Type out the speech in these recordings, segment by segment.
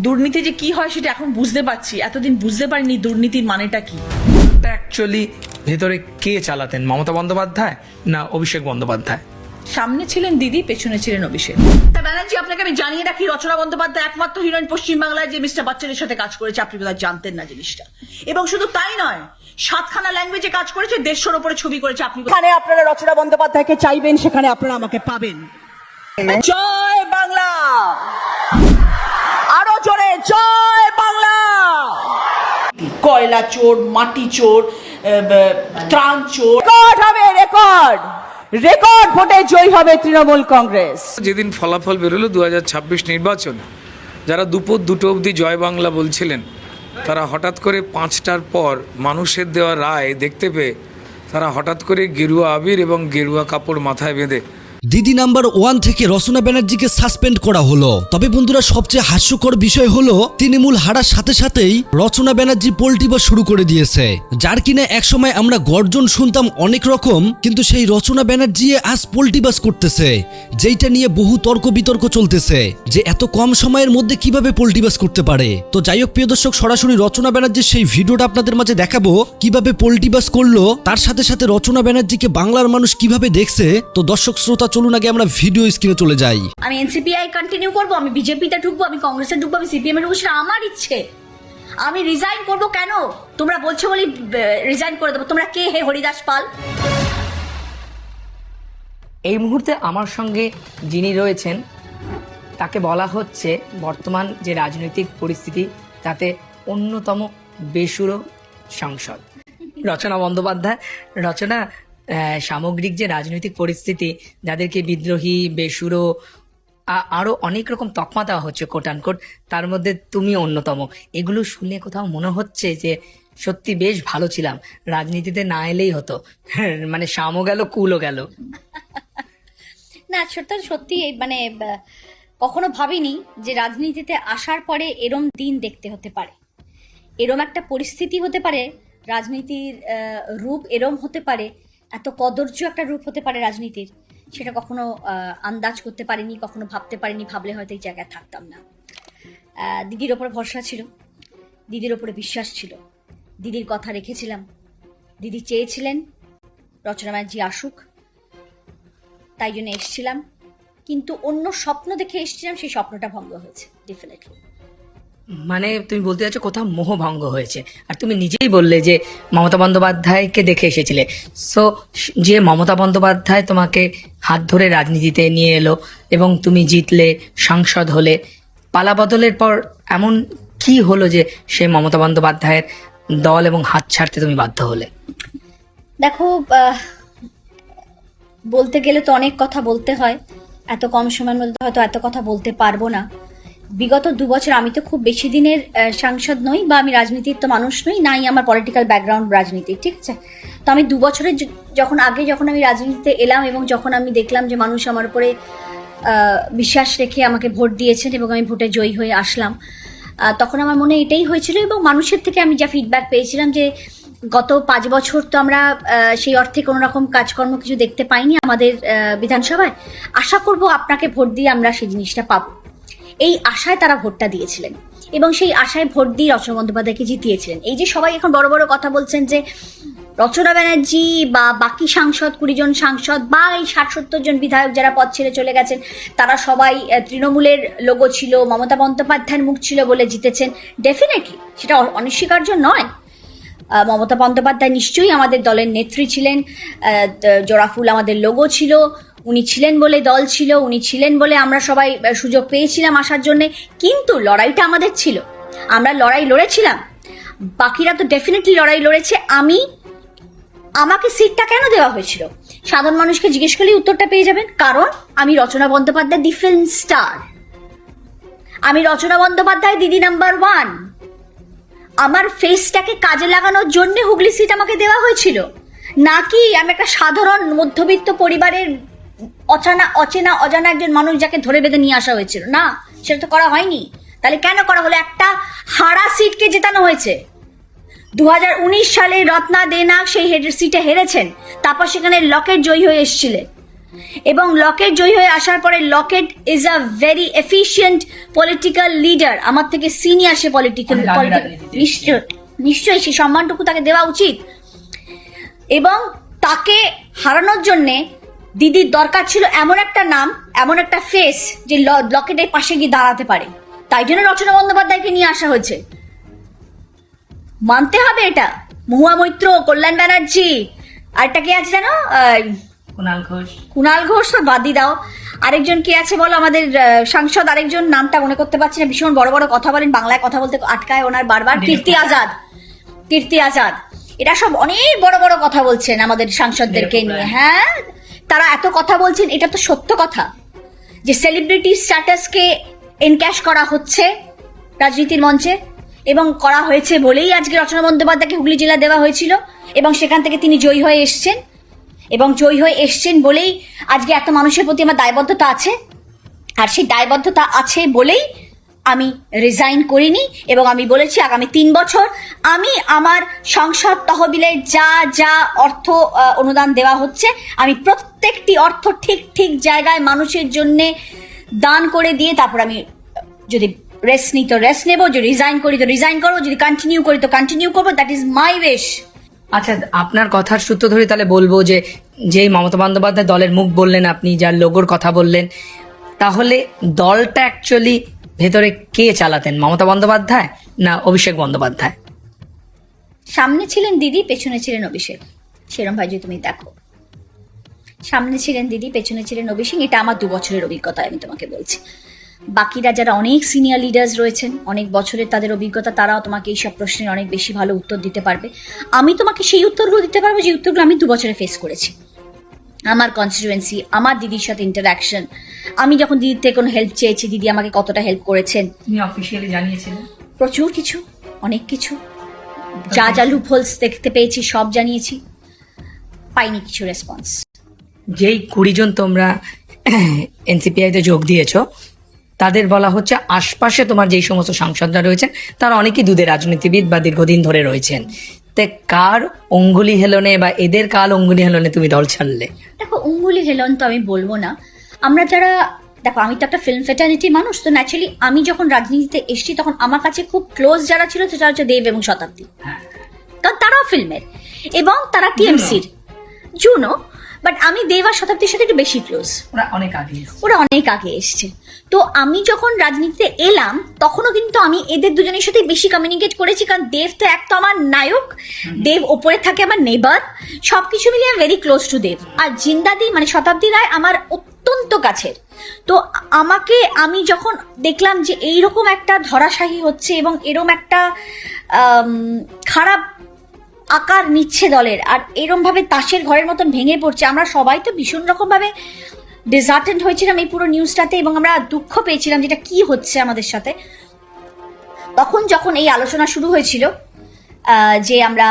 দুর্নীতি যে কি হয় সেটা এখন বুঝতে পারছি, এতদিন বুঝতে পারিনি দুর্নীতির মানেটা কি। অ্যাকচুয়ালি ভেতরে কে চালাতেন, মমতা বন্দ্যোপাধ্যায় না অভিষেক বন্দ্যোপাধ্যায়? সামনে ছিলেন দিদি, পেছনে ছিলেন অভিষেক। তা ব্যানার্জি, আপনাকে আমি জানিয়ে রাখি, রচনা বন্দ্যোপাধ্যায় একমাত্র হিরোইন পশ্চিমবাংলায় যে মিস্টার বচ্চনের সাথে কাজ করেছে। আপনি বোধহয় জানতেন না জিনিসটা। এবং শুধু তাই নয়, 7খানা ল্যাঙ্গুয়েজে কাজ করেছে, 150-র উপরে ছবি করেছে। আপনি যেখানে আপনারা রচনা বন্দ্যোপাধ্যায়কে চাইবেন সেখানে আপনারা আমাকে পাবেন। জয় বাংলা, আরো জোরে জয় বাংলা। কয়লা চোর, মাটি চোর, ত্রাণ চোর, রেকর্ড হবে, রেকর্ড রেকর্ড ভোটে জয়ী হবে তৃণমূল কংগ্রেস। যেদিন ফলাফল বেরোলো 2026 নির্বাচন, যারা দুপুর 2টো অবধি জয় বাংলা বলছিলেন, তারা হঠাৎ করে 5টার পর মানুষের দেওয়া রায় দেখতে পেয়ে তারা হঠাৎ করে গেরুয়া আবির এবং গেরুয়া কাপড় মাথায় বেঁধে দিদি নাম্বার 1 থেকে রচনা ব্যানার্জিকে সাসপেন্ড করা হলো। তবে বন্ধুরা, সবচেয়ে হাস্যকর বিষয় হলো তৃণমূল হারার সাথে সাথেই রচনা ব্যানার্জি পোল্টিবা শুরু করে দিয়েছে, যার কিনা একসময় আমরা গর্জন শুনতাম অনেক রকম, কিন্তু সেই রচনা ব্যানার্জি আজ পোল্টিবাস করতেছে, যেইটা নিয়ে বহু তর্ক বিতর্ক চলতেছে যে এত কম সময়ের মধ্যে কিভাবে পোল্টিবাস করতে পারে। তো যাই হোক প্রিয় দর্শক, সরাসরি রচনা ব্যানার্জির সেই ভিডিওটা আপনাদের মাঝে দেখাবো কিভাবে পোল্টিবাস করলো, তার সাথে সাথে রচনা ব্যানার্জিকে বাংলার মানুষ কিভাবে দেখছে। তো দর্শক শ্রোতা, চলুন আগে আমরা ভিডিও স্ক্রিনে চলে যাই। আমি এনসিপিআই কন্টিনিউ করবো, আমি বিজেপিতে ঢুকবো, আমি কংগ্রেসে ঢুকবো, আমি সিপিএম এ ঢুকবো, সেটা আমার ইচ্ছে। আমি রিজাইন করবো কেন? তোমরা বলছো বলি রিজাইন করে দেবো। তোমরা কে হে হরিদাস পাল? এই মুহূর্তে আমার সঙ্গে যিনি রয়েছেন তাকে বলা হচ্ছে বর্তমান যে রাজনৈতিক পরিস্থিতি তাতে অন্যতম বেসুরো সাংসদ রচনা বন্দ্যোপাধ্যায়। রচনা, সামগ্রিক যে রাজনৈতিক পরিস্থিতি, যাদেরকে বিদ্রোহী, বেসুরো, আরো অনেক রকম তকমা দেওয়া হচ্ছে কোট আনকোট, তার মধ্যে তুমি অন্যতম। এগুলো শুনে কোথাও মনে হচ্ছে যে সত্যি বেশ ভালো ছিলাম, রাজনীতিতে না এলেই হতো, মানে শামও গেল কুলও গেল। না, সত্যি মানে কখনো ভাবিনি যে রাজনীতিতে আসার পরে এরম দিন দেখতে হতে পারে, এরম একটা পরিস্থিতি হতে পারে, রাজনীতির রূপ এরম হতে পারে, এত কদর্য একটা রূপ হতে পারে রাজনীতির, সেটা কখনো আন্দাজ করতে পারিনি, কখনো ভাবতে পারিনি। ভাবলে হয়তো এই জায়গায় থাকতাম না। দিদির ওপরে ভরসা ছিল, দিদির ওপরে বিশ্বাস ছিল, দিদির কথা রেখেছিলাম। দিদি চেয়েছিলেন রচনা ব্যানার্জি আসুক, তাই জন্য এসছিলাম, কিন্তু অন্য স্বপ্ন দেখে এসছিলাম, সেই স্বপ্নটা ভঙ্গ হয়েছে ডেফিনেটলি। মানে তুমি বলতে চাচ্ছ কোথাও মোহভঙ্গ হয়েছে। আর তুমি নিজেই বললে যে মমতা বন্দ্যোপাধ্যায়কে দেখে এসেছিলে। সো যে মমতা বন্দ্যোপাধ্যায় তোমাকে হাত ধরে রাজনীতিতে নিয়ে এলো এবং তুমি জিতলে, সাংসদ হলে, পালা বদলের পর এমন কি হলো যে সে মমতা বন্দ্যোপাধ্যায়ের দল এবং হাত ছাড়তে তুমি বাধ্য হলে? দেখো, বলতে গেলে তো অনেক কথা বলতে হয়, এত কম সময়ের মধ্যে হয়তো এত কথা বলতে পারবো না। বিগত 2 বছর, আমি তো খুব বেশি দিনের সাংসদ নই, বা আমি রাজনীতির তো মানুষ নই, নাই আমার পলিটিক্যাল ব্যাকগ্রাউন্ড রাজনীতি, ঠিক আছে? তো আমি 2 বছরের যখন আমি রাজনীতিতে এলাম এবং যখন আমি দেখলাম যে মানুষ আমার উপরে বিশ্বাস রেখে আমাকে ভোট দিয়েছেন এবং আমি ভোটে জয়ী হয়ে আসলাম, তখন আমার মনে এটাই হয়েছিল। এবং মানুষের থেকে আমি যা ফিডব্যাক পেয়েছিলাম যে গত 5 বছর তো আমরা সেই অর্থে কোনো রকম কাজকর্ম কিছু দেখতে পাইনি আমাদের বিধানসভায়। আশা করব আপনাকে ভোট দিয়ে আমরা সেই জিনিসটা পাবো, এই আশায় তারা ভোটটা দিয়েছিলেন এবং সেই আশায় ভোট দিয়ে রচনা বন্দ্যোপাধ্যায়কে জিতিয়েছিলেন। এই যে সবাই এখন বড় বড় কথা বলছেন যে রচনা ব্যানার্জি বা বাকি সাংসদ, 20 জন সাংসদ বা এই 60-70 জন বিধায়ক যারা পদ ছেড়ে চলে গেছেন, তারা সবাই তৃণমূলের লোগো ছিল, মমতা বন্দ্যোপাধ্যায়ের মুখ ছিল বলে জিতেছেন, ডেফিনেটলি সেটা অনস্বীকার্য নয়। মমতা বন্দ্যোপাধ্যায় নিশ্চয়ই আমাদের দলের নেত্রী ছিলেন, জোড়াফুল আমাদের লোগো ছিল, উনি ছিলেন বলে দল ছিল, উনি ছিলেন বলে আমরা সবাই সুযোগ পেয়েছিলাম আসার জন্যে। কিন্তু লড়াইটা আমাদের ছিল, আমরা লড়াই লড়েছিলাম, বাকিরা তো ডেফিনেটলি লড়াই লড়েছে। আমাকে সিটটা কেন দেওয়া হয়েছিল, সাধারণ মানুষকে জিজ্ঞেস করলেই উত্তরটা পেয়ে যাবেন। কারণ আমি রচনা বন্দ্যোপাধ্যায় ডিফেন্স স্টার, আমি রচনা বন্দ্যোপাধ্যায় দিদি নাম্বার 1। আমার ফেসটাকে কাজে লাগানোর জন্য হুগলি সিট আমাকে দেওয়া হয়েছিল, নাকি আমি একটা সাধারণ মধ্যবিত্ত পরিবারের অচেনা অজানা একজন মানুষ যাকে ধরে বেঁধে নিয়ে আসা হয়েছিল। না, সেটা তো করা হয়নি। তাহলে কেন করা হলো? একটা হারা সিটকে জেতানো হয়েছে। 2019 সালে রত্না দেনাক সেই সিটে হেরেছেন, তারপর সেখানে লকেট জয়ী হয়ে এসেছিলেন। এবং লকেট জয়ী হয়ে আসার পরে Locket is a very efficient political leader, আমার থেকে সিনিয়র সে পলিটিক্যাল, নিশ্চয়ই সেই সম্মানটুকু তাকে দেওয়া উচিত। এবং তাকে হারানোর জন্যে দিদির দরকার ছিল এমন একটা নাম, এমন একটা ফেস যে লকেটের পাশে গিয়ে দাঁড়াতে পারে, তাই জন্য রচনা বন্দ্যোপাধ্যায়কে নিয়ে আসা হয়েছে। মানতে হবে এটা। মহুয়া মৈত্র, কল্যাণ ব্যানার্জি, আরেকটা কে আছে জানো, কুণাল ঘোষ তো বাদই দাও, আরেকজন কে আছে বলো, আমাদের সাংসদ আরেকজন, নামটা মনে করতে পারছি না, ভীষণ বড় বড় কথা বলেন, বাংলায় কথা বলতে আটকায় ওনার বারবার, কীর্তি আজাদ, এরা সব অনেক বড় বড় কথা বলছেন আমাদের সাংসদদেরকে নিয়ে। হ্যাঁ, তারা এত কথা বলছেন, এটা তো সত্য কথা যে সেলিব্রিটি স্ট্যাটাসকে এনক্যাশ করা হচ্ছে রাজনীতির মঞ্চে, এবং করা হয়েছে বলেই আজকে রচনা বন্দ্যোপাধ্যায়কে হুগলি জেলা দেওয়া হয়েছিল, এবং সেখান থেকে তিনি জয়ী হয়ে এসছেন বলেই আজকে এত মানুষের প্রতি আমার দায়বদ্ধতা আছে। আর সেই দায়বদ্ধতা আছে বলেই আমি রিজাইন করিনি, এবং আমি বলেছি আগামী 3 বছর আমি আমার সংসদ তহবিলে যা যা অর্থ অনুদান দেওয়া হচ্ছে, আমি প্রত্যেকটি অর্থ ঠিক ঠিক জায়গায় মানুষের জন্যে দান করে দিয়ে তারপর আমি যদি রেস্ট নিই তো রেস্ট নেবো, যদি রিজাইন করি তো রিজাইন করবো, যদি কন্টিনিউ করি তো কন্টিনিউ করবো। That is my wish. আচ্ছা, আপনার কথার সূত্র ধরে তাহলে বলবো যে যেই মমতা বন্দ্যোপাধ্যায় দলের মুখ বললেন, আপনি যার লোগোর কথা বললেন, তাহলে দলটা অ্যাকচুয়ালি ভেতরে কে চালাতেন, মমতা বন্দ্যোপাধ্যায় না অভিষেক বন্দ্যোপাধ্যায়? সামনে ছিলেন দিদি, পেছনে ছিলেন অভিষেক। সেরম ভাই যদি তুমি দেখো, সামনে ছিলেন দিদি, পেছনে ছিলেন অভিষেক। এটা আমার 2 বছরের অভিজ্ঞতা, আমি তোমাকে বলছি। বাকিরা যারা অনেক সিনিয়র লিডার্স রয়েছেন, অনেক বছরের তাদের অভিজ্ঞতা, তারাও তোমাকে এইসব প্রশ্নের অনেক বেশি ভালো উত্তর দিতে পারবে। আমি তোমাকে সেই উত্তরগুলো দিতে পারবো যে উত্তরগুলো আমি 2 বছরে ফেস করেছি। আমার কনস্টিটুয়েন্সি, আমার দিদির সাথে ইন্টারাকশন, আমি যখন দিদির থেকে কোনো হেল্প চেয়েছি, দিদি আমাকে কতটা হেল্প করেছেন। তুমি অফিসিয়ালি জানিয়েছিলেন প্রচুর কিছু, অনেক কিছু, যা যা লুপহোলস দেখতে পেয়েছি সব জানিয়েছি, পাইনি কিছু রেসপন্স। যেই 20 জন তোমরা এনসিপিআইতে যোগ দিয়েছো, তাদের বলা হচ্ছে আশপাশে তোমার যেই সমস্ত সাংসদরা রয়েছেন তারা অনেকেই দুধের রাজনীতিবিদ বা দীর্ঘদিন ধরে রয়েছেন। তে কার অঙ্গুলি হেলনে বা এদের কাল অঙ্গুলি হেলনে তুমি দল ছাড়লে? দেখো, অঙ্গুলি হেলন তো আমি বলবো না। আমরা যারা, দেখো আমি তো একটা ফিল্ম ফেটার্নিটি মানুষ, তো ন্যাচারালি আমি যখন রাজনীতিতে এসেছি তখন আমার কাছে খুব ক্লোজ যারা ছিল সেটা হচ্ছে দেব এবং শতাব্দী, কারণ তারাও ফিল্মের এবং তারা টিএমসির জুনো। বাট আমি দেব আর শতাব্দীর সাথে একটু বেশি ক্লোজ, ওরা অনেক আগে এসছে। তো আমি যখন রাজনীতিতে এলাম তখনও কিন্তু আমি এদের দুজনের সাথে বেশি কমিউনিকেট করেছি, কারণ দেব তো এক তো আমার নায়ক, দেব ওপরে থাকে আমার নেবার, সবকিছু মিলিয়ে ভেরি ক্লোজ টু দেব। আর জিন্দাদি মানে শতাব্দী রায় আমার অত্যন্ত কাছের। তো আমি যখন দেখলাম যে এইরকম একটা ধরাশায়ী হচ্ছে এবং এরকম একটা খারাপ আকার নিচ্ছে দলের, আর এরম ভাবে তাসের ঘরের মতন ভেঙে পড়ছে, আমরা সবাই তো ভীষণ রকম ভাবে ডিসার্টেন্ড হয়েছিলাম এই পুরো নিউজটাতে, এবং আমরা দুঃখ পেয়েছিলাম যেটা কি হচ্ছে আমাদের সাথে। তখন যখন এই আলোচনা শুরু হয়েছিল যে আমরা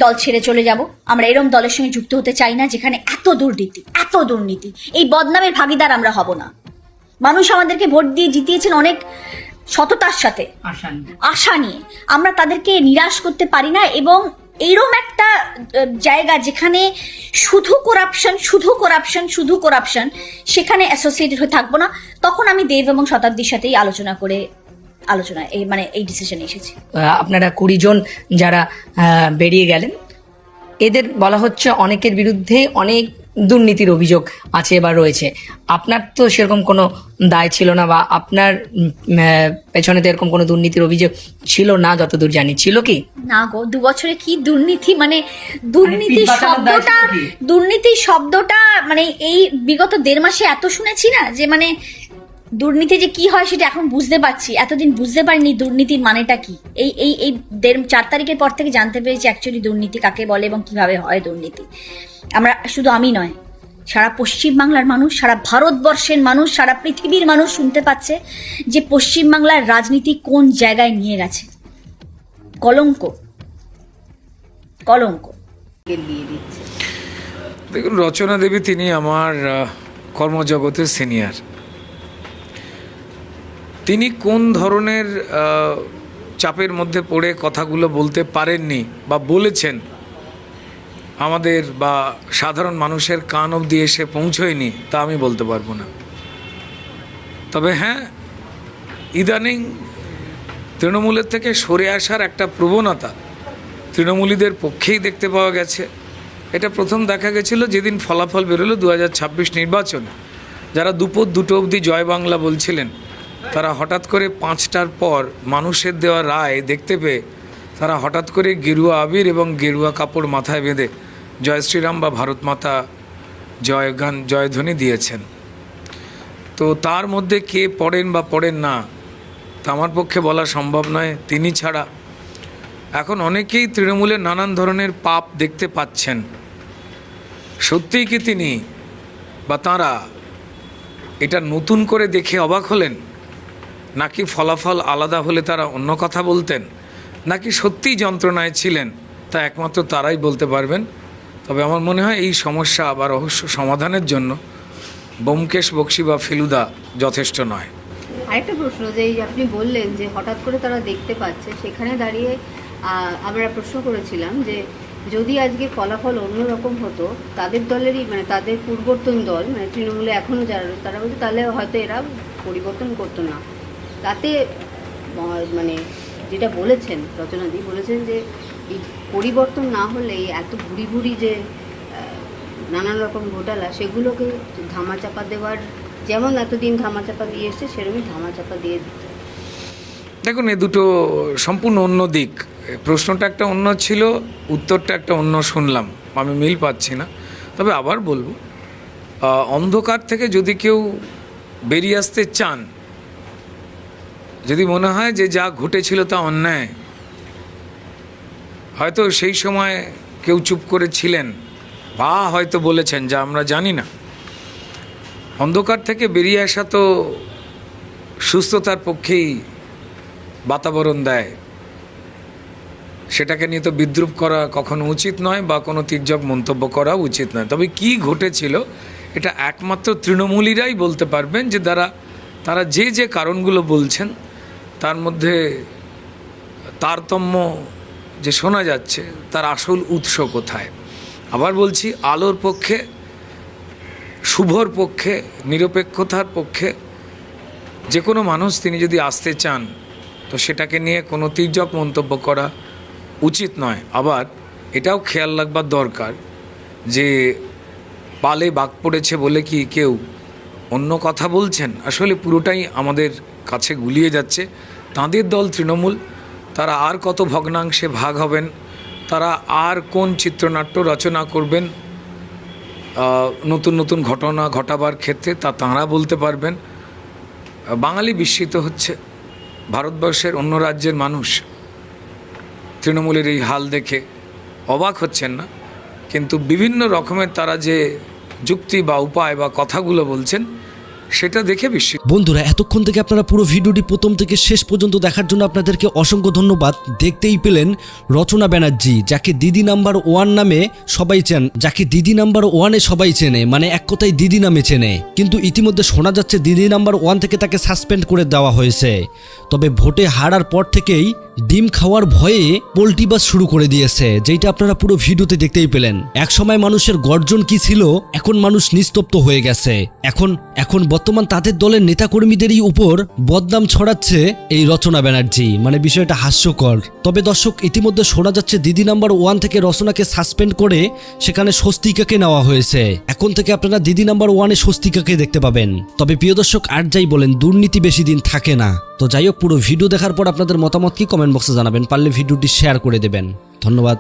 দল ছেড়ে চলে যাব, আমরা এরম দলের সঙ্গে যুক্ত হতে চাই না যেখানে এত দুর্নীতি, এই বদনামের ভাগিদার আমরা হব না। মানুষ আমাদেরকে ভোট দিয়ে জিতিয়েছেন অনেক সততার সাথে, আশা নিয়ে, আমরা তাদেরকে নিরাশ করতে পারি না। এবং এইরকম একটা জায়গা যেখানে শুধু করাপশন, সেখানে অ্যাসোসিয়েটেড হয়ে থাকবো না। তখন আমি দেব এবং শতাব্দীর সাথেই এই ডিসিশনে এসেছি। আপনারা 20 জন যারা বেরিয়ে গেলেন, এদের বলা হচ্ছে অনেকের বিরুদ্ধে অনেক দুর্নীতির অভিযোগ আছে বা রয়েছে। আপনার তো সেরকম কোনো দায় ছিল না, বা আপনার পেছনে তো এরকম কোনো দুর্নীতির অভিযোগ ছিল না যতদূর জানি, ছিল কি? না গো, 2 বছরে কি দুর্নীতি, মানে দুর্নীতি শব্দটা মানে এই বিগত 1.5 মাসে এত শুনেছি না যে মানে দুর্নীতি যে কি হয় সেটা এখন বুঝতে পারছি। এতদিন বুঝতে পারিনি দুর্নীতির মানেটা কি। এই 4 তারিখের পর থেকে জানতে পেরেছি অ্যাকচুয়ালি দুর্নীতি কাকে বলে এবং কিভাবে হয় দুর্নীতি। শুধু আমি নয়, সারা পশ্চিমবাংলার মানুষ, সারা ভারতবর্ষের মানুষ, সারা পৃথিবীর মানুষ শুনতে পাচ্ছে যে পশ্চিমবাংলার রাজনীতি কোন জায়গায় নিয়ে গেছে। কলঙ্ক। দেখুন, রচনা দেবী তিনি আমার কর্মজগতের সিনিয়র। তিনি কোন ধরনের চাপের মধ্যে পড়ে কথাগুলো বলতে পারেননি বা বলেছেন, আমাদের বা সাধারণ মানুষের কান অবধি এসে পৌঁছয়নি তা আমি বলতে পারবো না। তবে হ্যাঁ, ইদানিং তৃণমূলের থেকে সরে আসার একটা প্রবণতা তৃণমূলীদের পক্ষেই দেখতে পাওয়া গেছে। এটা প্রথম দেখা গেছিল যেদিন ফলাফল বেরোলো 2026 নির্বাচনে। যারা দুপুর 2টো অবধি জয় বাংলা বলছিলেন, তারা হঠাৎ করে 5টার পর মানুষের দেওয়া রায় দেখতে পেয়ে তারা হঠাৎ করে গেরুয়া আবির এবং গেরুয়া কাপড় মাথায় বেঁধে জয় শ্রীরাম বা ভারত মাতা জয় গান জয়ধ্বনি দিয়েছেন। তো তার মধ্যে কে পড়েন বা পড়েন না তা আমার পক্ষে বলা সম্ভব নয়। তিনি ছাড়া এখন অনেকেই তৃণমূলের নানান ধরনের পাপ দেখতে পাচ্ছেন। সত্যিই কি তিনি বা তাঁরা এটা নতুন করে দেখে অবাক হলেন, নাকি ফলাফল আলাদা হলে তারা অন্য কথা বলতেন, নাকি সত্যিই যন্ত্রণায় ছিলেন, তা একমাত্র তারাই বলতে পারবেন। তবে আমার মনে হয় এই সমস্যা বা রহস্য সমাধানের জন্য ব্যোমকেশ বক্সী বা ফেলুদা যথেষ্ট নয়। আরেকটা প্রশ্ন, যে এই যে আপনি বললেন যে হঠাৎ করে তারা দেখতে পাচ্ছে, সেখানে দাঁড়িয়ে আমরা প্রশ্ন করেছিলাম যে যদি আজকে ফলাফল অন্যরকম হতো, তাদের দলেরই মানে তাদের পূর্ববর্তী দল মানে তৃণমূলে এখনও যারা রয়েছে তারা বলছে তাহলে হয়তো এরা পরিবর্তন করতো না। তাতে মানে যেটা বলেছেন রচনাদি বলেছেন যে এই পরিবর্তন না হলে এত ভুরি ভুরি যে নানান রকম ঘোটালা সেগুলোকে ধামাচাপা দেওয়ার, যেমন এতদিন ধামাচাপা দিয়ে এসছে সেরকমই ধামাচাপা দিয়ে দিতে। দেখুন, এ দুটো সম্পূর্ণ অন্য দিক। প্রশ্নটা একটা অন্য ছিল, উত্তরটা একটা অন্য শুনলাম, আমি মিল পাচ্ছি না। তবে আবার বলবো, অন্ধকার থেকে যদি কেউ বেরিয়ে আসতে চান, যদি মনে হয় যে যা ঘটেছিল তা অন্যায়, হয়তো সেই সময় কেউ চুপ করে ছিলেন বা হয়তো বলেছেন যা আমরা জানি না। অন্ধকার থেকে বেরিয়ে আসা তো সুস্থতার পক্ষেই বাতাবরণ দেয়, সেটাকে নিয়ে তো বিদ্রূপ করা কখনো উচিত নয় বা কোনো তির্যক মন্তব্য করা উচিত নয়। তবে কি ঘটেছিল এটা একমাত্র তৃণমূলীরাই বলতে পারবেন, যে তারা যে যে কারণগুলো বলছেন তার মধ্যে তারতম্য যে শোনা যাচ্ছে তার আসল উৎস কোথায়। আবার বলছি, আলোর পক্ষে, শুভর পক্ষে, নিরপেক্ষতার পক্ষে যে কোনো মানুষ তিনি যদি আসতে চান তো সেটাকে নিয়ে কোনো তির্যক মন্তব্য করা উচিত নয়। আবার এটাও খেয়াল রাখবার দরকার যে পালে বাঘ পড়েছে বলে কি কেউ অন্য কথা বলছেন, আসলে পুরোটাই আমাদের কাছে গুলিয়ে যাচ্ছে। তাঁদের দল তৃণমূল, তারা আর কত ভগ্নাংশে ভাগ হবেন, তারা আর কোন চিত্রনাট্য রচনা করবেন নতুন নতুন ঘটনা ঘটাবার ক্ষেত্রে, তা তাঁরা বলতে পারবেন। বাঙালি বিস্মিত হচ্ছে, ভারতবর্ষের অন্য রাজ্যের মানুষ তৃণমূলের এই হাল দেখে অবাক হচ্ছেন না, কিন্তু বিভিন্ন রকমের তারা যে যুক্তি বা উপায় বা কথাগুলো বলছেন সেটা দেখে বিস্মিত। বন্ধুরা, এতক্ষণ থেকে আপনারা পুরো ভিডিওটি প্রথম থেকে শেষ পর্যন্ত দেখার জন্য আপনাদেরকে অসংখ্য ধন্যবাদ। দেখতেই পেলেন রচনা ব্যানার্জি, যাকে দিদি নাম্বার 1 নামে সবাই যাকে দিদি নাম্বার 1-এ সবাই চেনে, মানে এক কথায় দিদি নামে চেনে। কিন্তু ইতিমধ্যে শোনা যাচ্ছে দিদি নাম্বার 1 থেকে তাকে সাসপেন্ড করে দেওয়া হয়েছে। তবে ভোটে হারার পর থেকেই ডিম খাওয়ার ভয়ে পোল্টিবাজ শুরু করে দিয়েছে, যেটা আপনারা পুরো ভিডিওতে দেখতেই পেলেন। এক সময় মানুষের গর্জন কি ছিল, এখন মানুষ নিস্তব্ধ হয়ে গেছে। এখন বর্তমান তাদের দলের নেতাকর্মীদেরই উপর বদনাম ছড়াচ্ছে এই রচনা ব্যানার্জি, মানে বিষয়টা হাস্যকর। তবে দর্শক, ইতিমধ্যে শোনা যাচ্ছে দিদি নাম্বার 1 থেকে রচনাকে সাসপেন্ড করে সেখানে স্বস্তিকাকে নেওয়া হয়েছে। এখন থেকে আপনারা দিদি নাম্বার 1-এ স্বস্তিকাকে দেখতে পাবেন। তবে প্রিয় দর্শক, আর যাই বলেন, দুর্নীতি বেশি দিন থাকে না। তো যাই হোক, পুরো ভিডিও দেখার পর আপনাদের মতামত কি কমেন্ট বক্সে জানাবেন, পারলে ভিডিওটি শেয়ার করে দেবেন। ধন্যবাদ।